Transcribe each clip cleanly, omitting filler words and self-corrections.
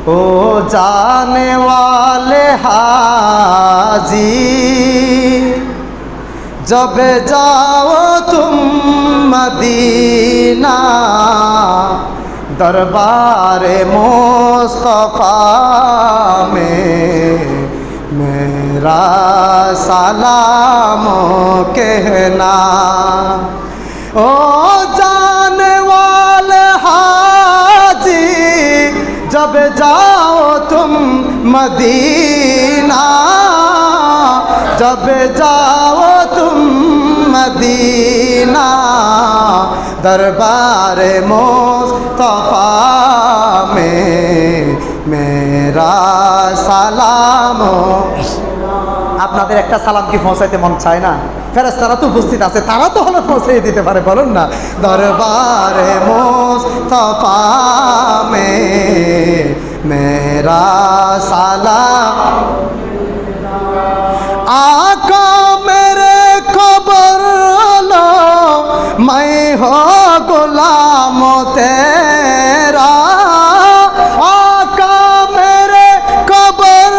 ओ जाने वाले हाजी जब जाओ तुम मदीना दरबारे मुस्तफा में मेरा सलाम कहना। ओ जाने वाले हाजी जब जाओ तुम मदीना जब जाओ तुम मदीना दरबार मुस्तफा में मेरा सालाम। আপনাদের একটা সালাম কি পৌঁছাইতে মন চায় না? ফেরেশতারা তো উপস্থিত আছে, তারা তো হলো পৌঁছে দিতে পারে, বলুন না। দরবারে মুস্তফা মে মেরা সালাম। आका मेरे खबर लो मैं हो गुलाम तेरा। आका मेरे खबर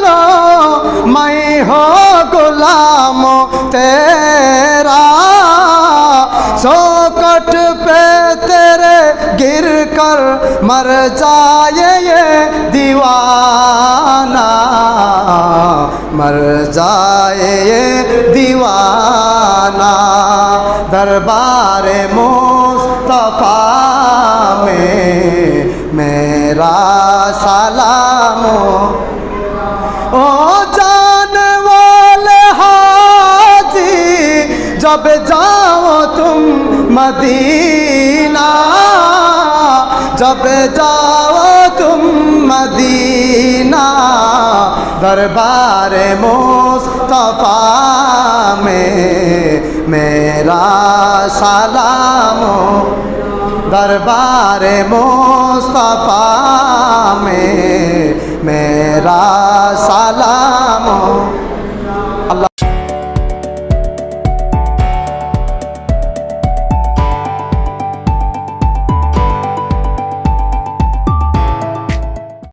लो मैं हो गुलाम तेरा। चौखट पे तेरे गिर कर मर जाए ये दीवाना मर जाए ये दीवाना दरबारे मुस्तफा में मेरा सलाम। ओ जाने वाले हाजी जब जाओ तुम मदीना जब जाओ तुम मदीना दरबार मुस्तफा में मेरा सलाम। दरबार मुस्तफा में मेरा सलाम।